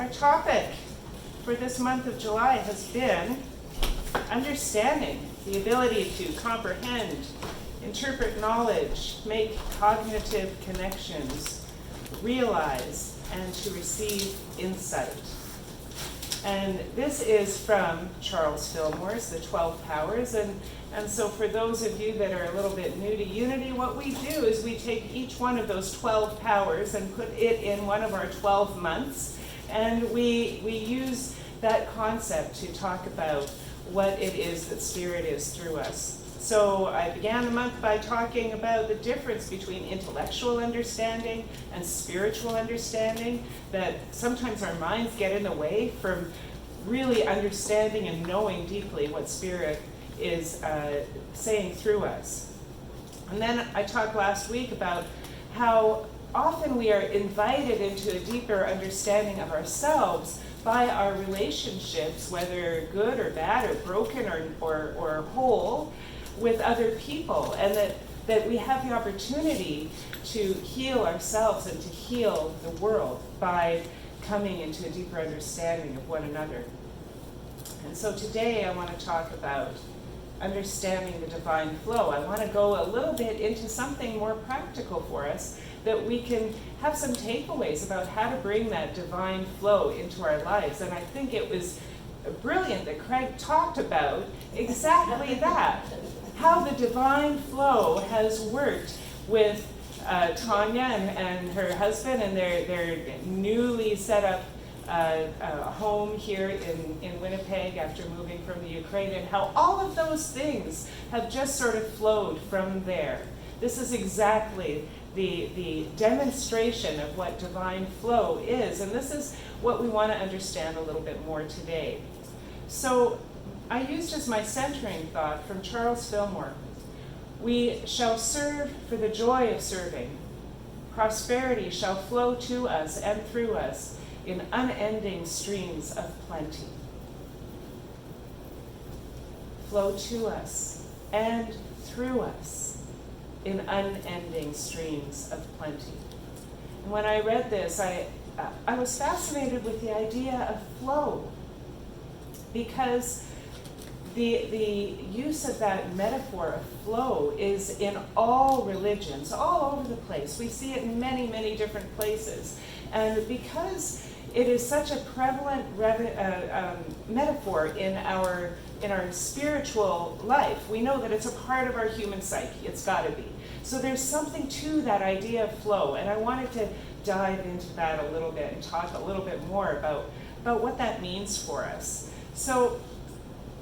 Our topic for this month of July has been understanding, the ability to comprehend, interpret knowledge, make cognitive connections, realize, and to receive insight. And this is from Charles Fillmore's The 12 Powers. And so for those of you that are a little bit new to Unity, what we do is we take each one of those 12 powers and put it in one of our 12 months. And we use that concept to talk about what it is that Spirit is through us. So I began the month by talking about the difference between intellectual understanding and spiritual understanding, that sometimes our minds get in the way from really understanding and knowing deeply what Spirit is saying through us. And then I talked last week about how often we are invited into a deeper understanding of ourselves by our relationships, whether good or bad or broken or whole, with other people, and that we have the opportunity to heal ourselves and to heal the world by coming into a deeper understanding of one another. And so today I want to talk about understanding the divine flow. I want to go a little bit into something more practical for us, that we can have some takeaways about how to bring that divine flow into our lives. And I think it was brilliant that Craig talked about exactly that, how the divine flow has worked with Tanya and her husband and their newly set up home here in Winnipeg after moving from the Ukraine, and how all of those things have just sort of flowed from there. This is exactly the demonstration of what divine flow is, and this is what we want to understand a little bit more today. So I used as my centering thought from Charles Fillmore: we shall serve for the joy of serving. Prosperity shall flow to us and through us in unending streams of plenty. Flow to us and through us in unending streams of plenty. And when I read this, I was fascinated with the idea of flow, because the use of that metaphor of flow is in all religions, all over the place. We see it in many, many different places. And because it is such a prevalent metaphor in our spiritual life, we know that it's a part of our human psyche. It's got to be. So there's something to that idea of flow, and I wanted to dive into that a little bit and talk a little bit more about what that means for us. So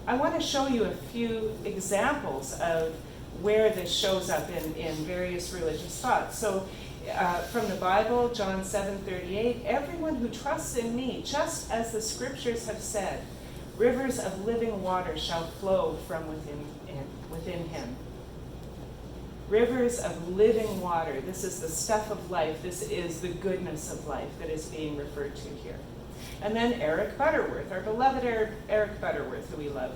I want to show you a few examples of where this shows up in various religious thoughts. So from the Bible, John 7:38, everyone who trusts in me, just as the scriptures have said, rivers of living water shall flow from within him. Rivers of living water. This is the stuff of life. This is the goodness of life that is being referred to here. And then Eric Butterworth, our beloved Eric Butterworth, who we love.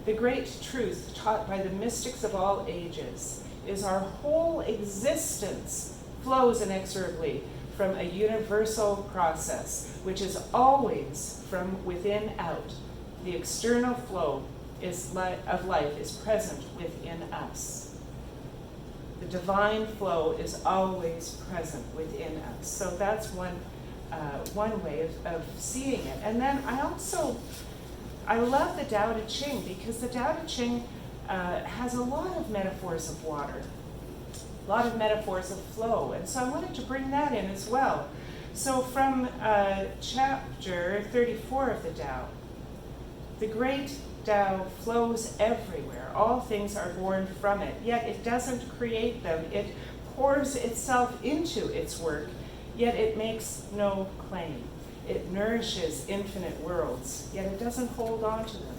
The great truth taught by the mystics of all ages is our whole existence flows inexorably from a universal process, which is always from within out. The external flow of life is present within us. The divine flow is always present within us. So that's one way of seeing it. And then I love the Tao Te Ching, because the Tao Te Ching has a lot of metaphors of water, a lot of metaphors of flow. And so I wanted to bring that in as well. So from chapter 34 of the Tao, the great Tao flows everywhere. All things are born from it, yet it doesn't create them. It pours itself into its work, yet it makes no claim. It nourishes infinite worlds, yet it doesn't hold on to them.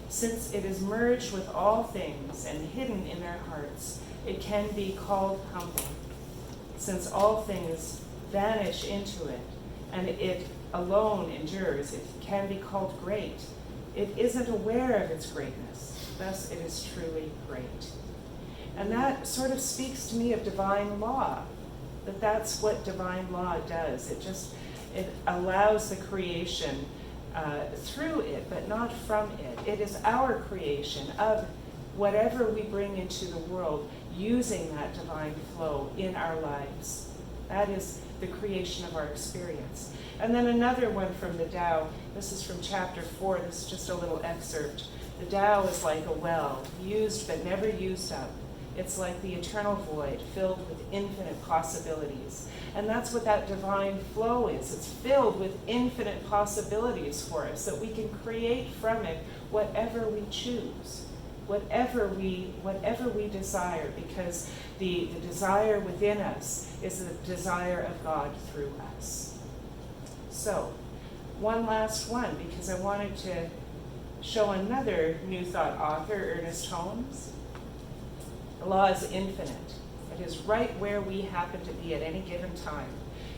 Since it is merged with all things and hidden in their hearts, it can be called humble. Since all things vanish into it, and it alone endures, it can be called great. It isn't aware of its greatness, thus it is truly great. And that sort of speaks to me of divine law, that's what divine law does. It allows the creation through it, but not from it. It is our creation of whatever we bring into the world, using that divine flow in our lives. That is the creation of our experience. And then another one from the Tao. This is from chapter 4. This is just a little excerpt. The Tao is like a well, used but never used up. It's like the eternal void, filled with infinite possibilities. And that's what that divine flow is. It's filled with infinite possibilities for us, that we can create from it whatever we choose, whatever we desire, because the desire within us is the desire of God through us. So, one last one, because I wanted to show another New Thought author, Ernest Holmes. The law is infinite. It is right where we happen to be at any given time.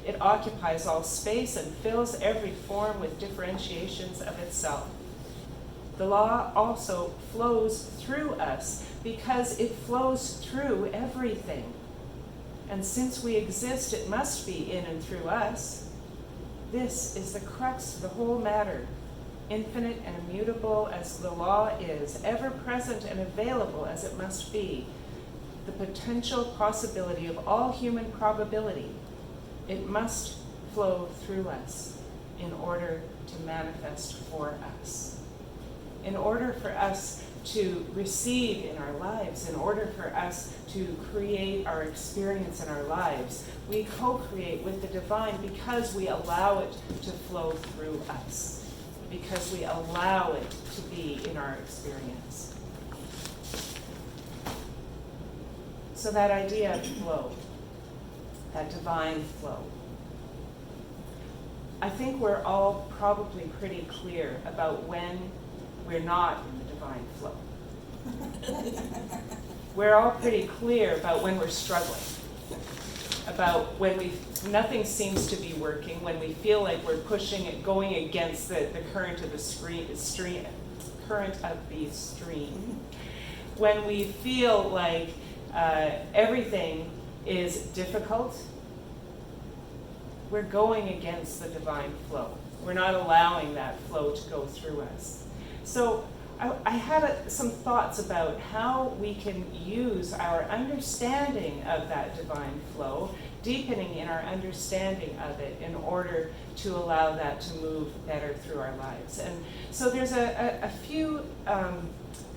It occupies all space and fills every form with differentiations of itself. The law also flows through us because it flows through everything. And since we exist, it must be in and through us. This is the crux of the whole matter. Infinite and immutable as the law is, ever present and available as it must be, the potential possibility of all human probability, it must flow through us in order to manifest for us. In order for us to receive in our lives, in order for us to create our experience in our lives, we co-create with the divine because we allow it to flow through us, because we allow it to be in our experience. So that idea of flow, that divine flow, I think we're all probably pretty clear about when we're not in the divine flow. We're all pretty clear about when we're struggling, about when nothing seems to be working, when we feel like we're pushing it, going against the current of the stream, when we feel like everything is difficult, we're going against the divine flow. We're not allowing that flow to go through us. So I had some thoughts about how we can use our understanding of that divine flow, deepening in our understanding of it in order to allow that to move better through our lives. And so there's a few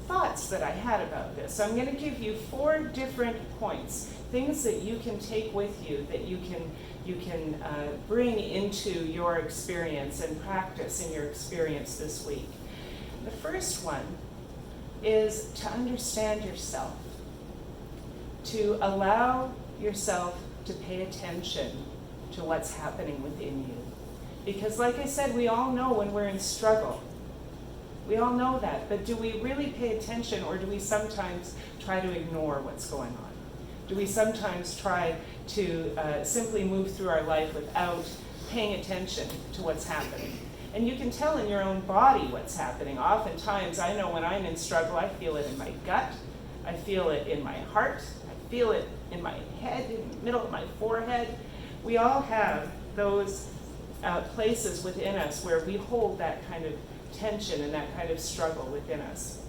thoughts that I had about this. So I'm going to give you 4 different points, things that you can take with you, that you can bring into your experience and practice in your experience this week. The first one is to understand yourself, to allow yourself to pay attention to what's happening within you. Because like I said, we all know when we're in struggle. We all know that, but do we really pay attention, or do we sometimes try to ignore what's going on? Do we sometimes try to simply move through our life without paying attention to what's happening? And you can tell in your own body what's happening. Oftentimes, I know when I'm in struggle, I feel it in my gut, I feel it in my heart, I feel it in my head, in the middle of my forehead. We all have those places within us where we hold that kind of tension and that kind of struggle within us.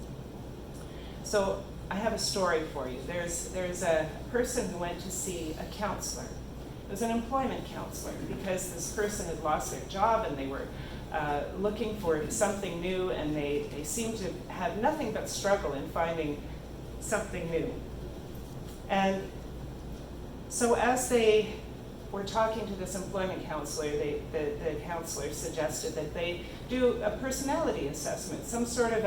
So I have a story for you. There's a person who went to see a counselor. It was an employment counselor, because this person had lost their job and they were looking for something new, and they seemed to have nothing but struggle in finding something new. And so as they were talking to this employment counselor, the counselor suggested that they do a personality assessment, some sort of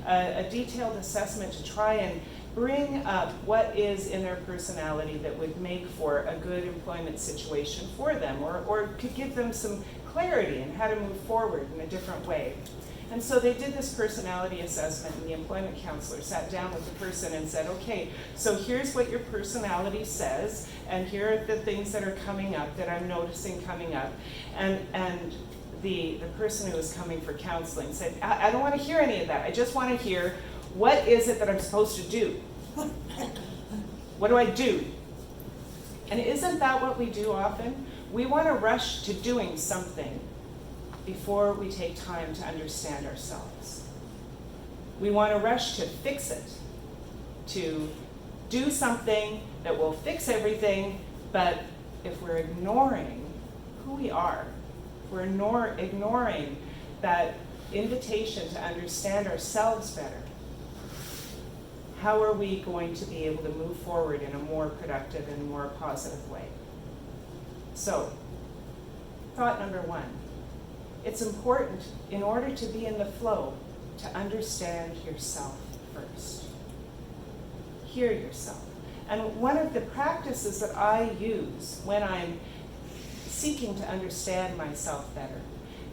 a detailed assessment to try and bring up what is in their personality that would make for a good employment situation for them, or could give them some clarity in how to move forward in a different way. And so they did this personality assessment, and the employment counselor sat down with the person and said, okay, so here's what your personality says, and here are the things that are coming up, that I'm noticing coming up. And the person who was coming for counseling said, I don't want to hear any of that. I just want to hear, what is it that I'm supposed to do? What do I do? And isn't that what we do often? We want to rush to doing something before we take time to understand ourselves. We want to rush to fix it, to do something that will fix everything, but if we're ignoring who we are, if we're ignoring that invitation to understand ourselves better, how are we going to be able to move forward in a more productive and more positive way? So, thought number one, it's important in order to be in the flow to understand yourself first. Hear yourself. And one of the practices that I use when I'm seeking to understand myself better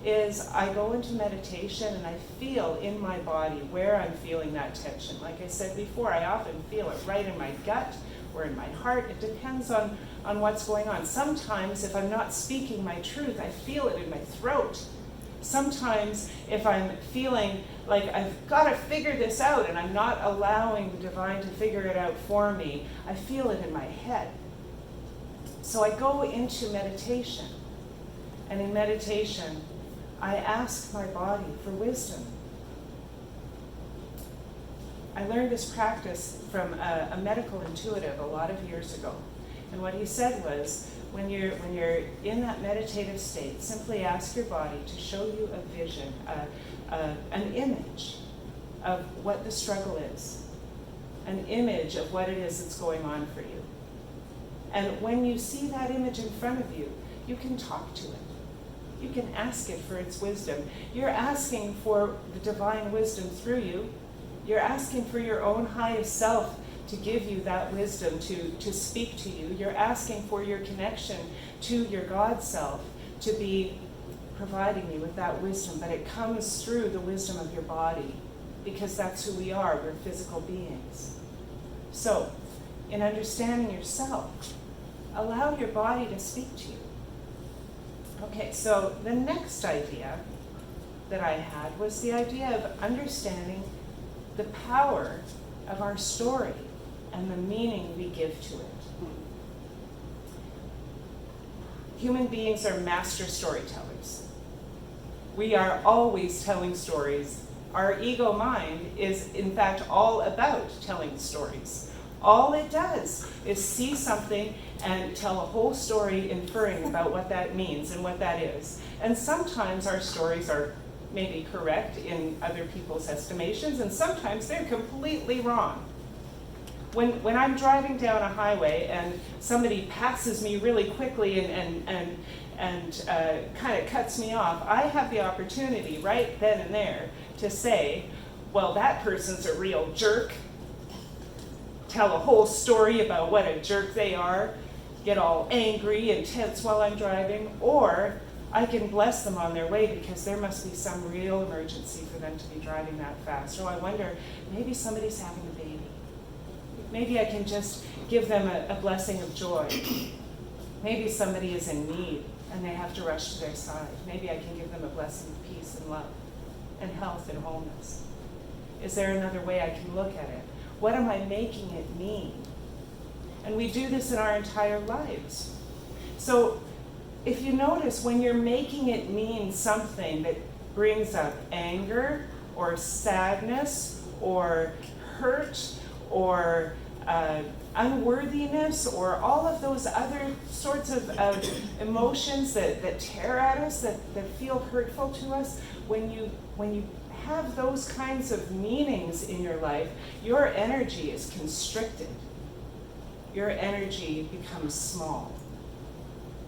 is I go into meditation and I feel in my body where I'm feeling that tension. Like I said before, I often feel it right in my gut or in my heart. It depends on what's going on. Sometimes if I'm not speaking my truth, I feel it in my throat. Sometimes if I'm feeling like I've got to figure this out and I'm not allowing the divine to figure it out for me, I feel it in my head. So I go into meditation. And in meditation, I ask my body for wisdom. I learned this practice from a medical intuitive a lot of years ago. And what he said was, when you're in that meditative state, simply ask your body to show you a vision, an image of what the struggle is, an image of what it is that's going on for you. And when you see that image in front of you, you can talk to it. You can ask it for its wisdom. You're asking for the divine wisdom through you. You're asking for your own highest self to give you that wisdom, to speak to you. You're asking for your connection to your God self to be providing you with that wisdom, but it comes through the wisdom of your body, because that's who we are. We're physical beings. So, in understanding yourself, allow your body to speak to you. Okay, so the next idea that I had was the idea of understanding the power of our story and the meaning we give to it. Human beings are master storytellers. We are always telling stories. Our ego mind is, in fact, all about telling stories. All it does is see something and tell a whole story inferring about what that means and what that is. And sometimes our stories are maybe correct in other people's estimations, and sometimes they're completely wrong. When I'm driving down a highway and somebody passes me really quickly and kind of cuts me off, I have the opportunity right then and there to say, well, that person's a real jerk, tell a whole story about what a jerk they are, get all angry and tense while I'm driving, or I can bless them on their way because there must be some real emergency for them to be driving that fast. Or I wonder, maybe somebody's having a baby. Maybe I can just give them a blessing of joy. Maybe somebody is in need and they have to rush to their side. Maybe I can give them a blessing of peace and love and health and wholeness. Is there another way I can look at it? What am I making it mean? And we do this in our entire lives. So if you notice, when you're making it mean something that brings up anger or sadness or hurt or unworthiness or all of those other sorts of emotions that tear at us, that feel hurtful to us, when you have those kinds of meanings in your life, your energy is constricted. Your energy becomes small.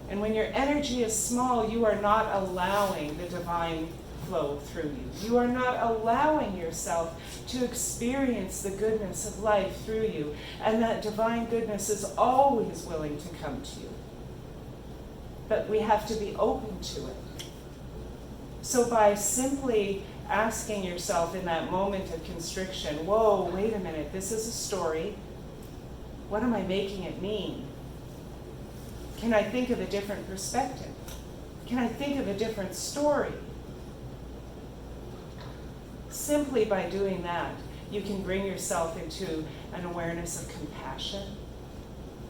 And when your energy is small, you are not allowing the divine flow through you. You are not allowing yourself to experience the goodness of life through you. And that divine goodness is always willing to come to you. But we have to be open to it. So by simply asking yourself in that moment of constriction, whoa, wait a minute, this is a story. What am I making it mean? Can I think of a different perspective? Can I think of a different story? Simply by doing that, you can bring yourself into an awareness of compassion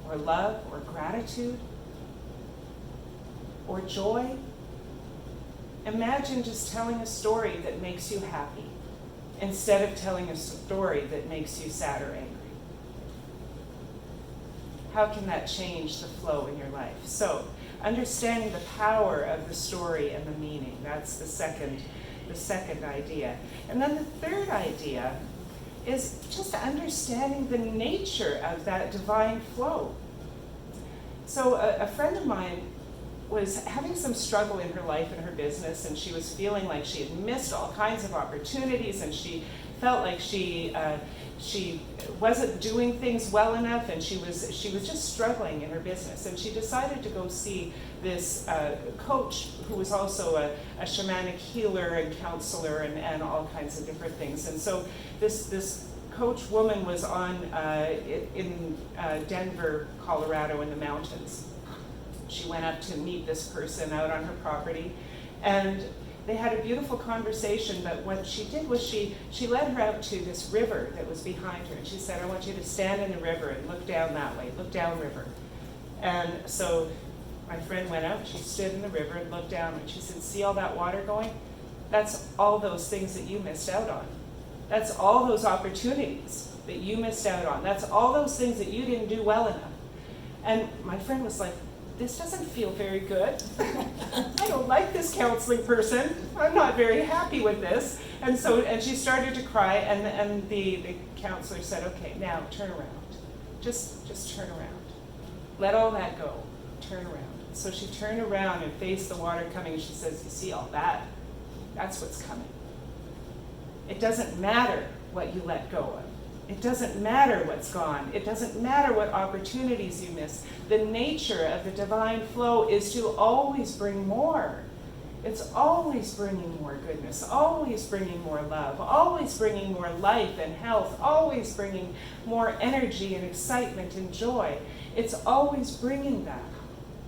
or love or gratitude. or joy. Imagine just telling a story that makes you happy instead of telling a story that makes you sad or angry. How can that change the flow in your life? So, understanding the power of the story and the meaning, that's the second idea. And then the third idea is just understanding the nature of that divine flow. So a friend of mine was having some struggle in her life and her business, and she was feeling like she had missed all kinds of opportunities, and she felt like she wasn't doing things well enough, and she was just struggling in her business. And she decided to go see this coach who was also a shamanic healer and counselor and all kinds of different things. And so this coach woman was in Denver, Colorado, in the mountains. She went up to meet this person out on her property, and they had a beautiful conversation. But what she did was she led her out to this river that was behind her, and she said, "I want you to stand in the river and look down that way, look downriver." And so my friend went out, she stood in the river and looked down, and she said, "See all that water going? That's all those things that you missed out on. That's all those opportunities that you missed out on. That's all those things that you didn't do well enough." And my friend was like, "This doesn't feel very good. I don't like this counseling person. I'm not very happy with this." And she started to cry, and the counselor said, "Okay, now turn around. Just turn around. Let all that go. Turn around." So she turned around and faced the water coming, and she says, "You see all that? That's what's coming. It doesn't matter what you let go of. It doesn't matter what's gone. It doesn't matter what opportunities you miss. The nature of the divine flow is to always bring more. It's always bringing more goodness, always bringing more love, always bringing more life and health, always bringing more energy and excitement and joy. It's always bringing that.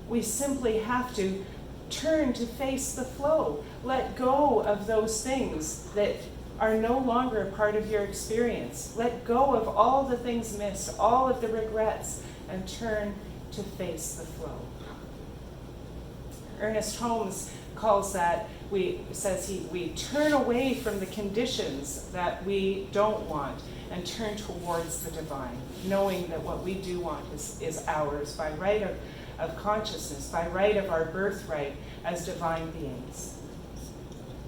We simply have to turn to face the flow. Let go of those things that are no longer a part of your experience. Let go of all the things missed, all of the regrets, and turn to face the flow. Ernest Holmes calls that, we turn away from the conditions that we don't want and turn towards the divine, knowing that what we do want is ours by right of consciousness, by right of our birthright as divine beings.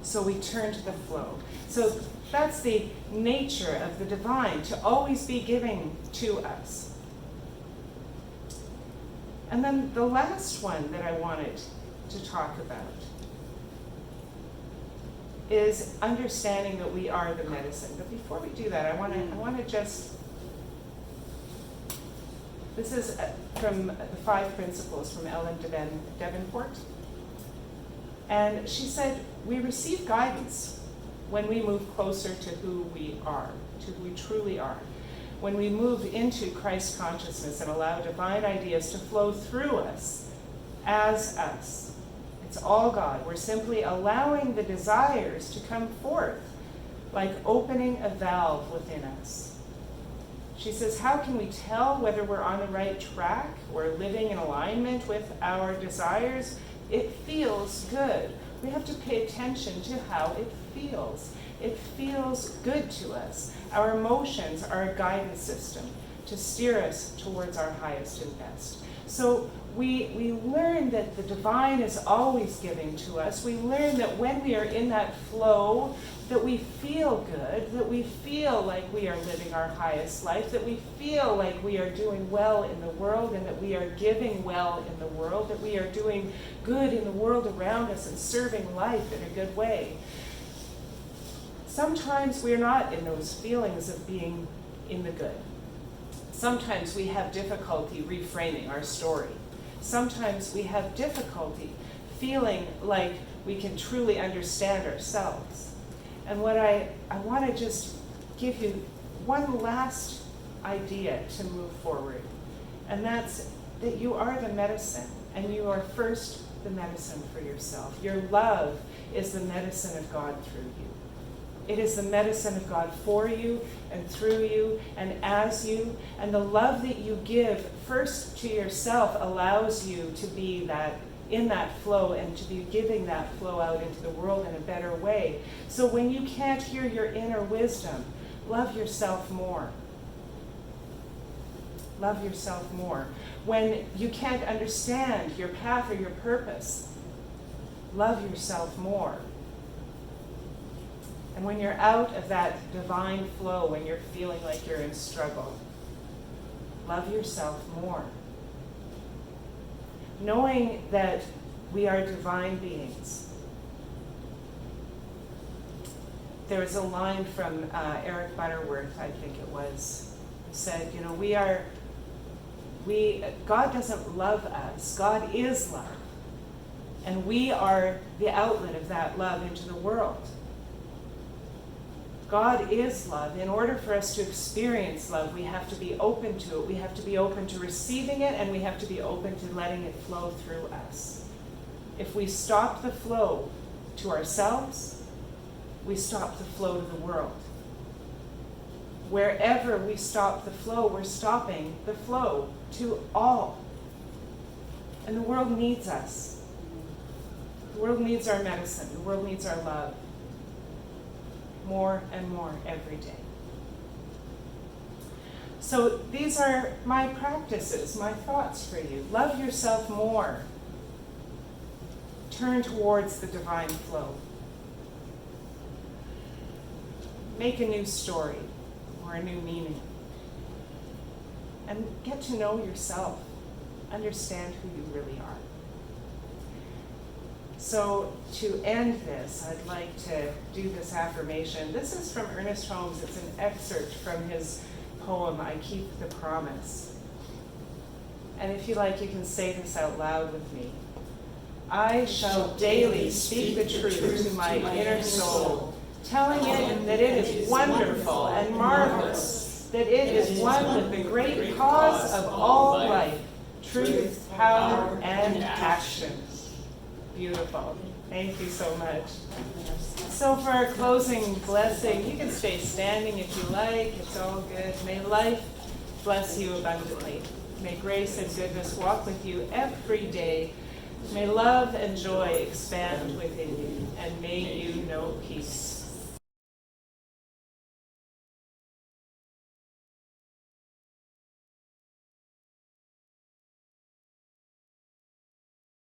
So we turn to the flow. So that's the nature of the divine, to always be giving to us. And then the last one that I wanted to talk about is understanding that we are the medicine. But before we do that, I want to just, this is from the 5 Principles from Ellen Davenport. And she said, "We receive guidance when we move closer to who we are, to who we truly are. When we move into Christ consciousness and allow divine ideas to flow through us as us. It's all God. We're simply allowing the desires to come forth, like opening a valve within us." She says, "How can we tell whether we're on the right track or living in alignment with our desires? It feels good." We have to pay attention to how it feels. It feels good to us. Our emotions are a guidance system to steer us towards our highest and best. So we learn that the divine is always giving to us. We learn that when we are in that flow, that we feel good, that we feel like we are living our highest life, that we feel like we are doing well in the world, and that we are giving well in the world, that we are doing good in the world around us and serving life in a good way. Sometimes we're not in those feelings of being in the good. Sometimes we have difficulty reframing our story. Sometimes we have difficulty feeling like we can truly understand ourselves. And what I want to just give you one last idea to move forward, and that's that you are the medicine, and you are first the medicine for yourself. Your love is the medicine of God through you. It is the medicine of God for you and through you and as you. And the love that you give first to yourself allows you to be that in that flow and to be giving that flow out into the world in a better way. So when you can't hear your inner wisdom, love yourself more. Love yourself more. When you can't understand your path or your purpose, love yourself more. And when you're out of that divine flow, when you're feeling like you're in struggle, love yourself more. Knowing that we are divine beings. There was a line from Eric Butterworth, I think it was, who said, you know, God doesn't love us, God is love. And we are the outlet of that love into the world. God is love. In order for us to experience love, we have to be open to it. We have to be open to receiving it, and we have to be open to letting it flow through us. If we stop the flow to ourselves, we stop the flow to the world. Wherever we stop the flow, we're stopping the flow to all. And the world needs us. The world needs our medicine. The world needs our love. More and more every day. So these are my practices, my thoughts for you. Love yourself more. Turn towards the divine flow. Make a new story or a new meaning. And get to know yourself. Understand who you really are. So to end this, I'd like to do this affirmation. This is from Ernest Holmes. It's an excerpt from his poem, I Keep the Promise. And if you like, you can say this out loud with me. I shall daily speak the truth to my inner soul, telling it that it is wonderful and marvelous, that it is one with the great cause of all life, truth, power, and action. Beautiful. Thank you so much. So for our closing blessing, you can stay standing if you like. It's all good. May life bless you abundantly. May grace and goodness walk with you every day. May love and joy expand within you. And may you know peace.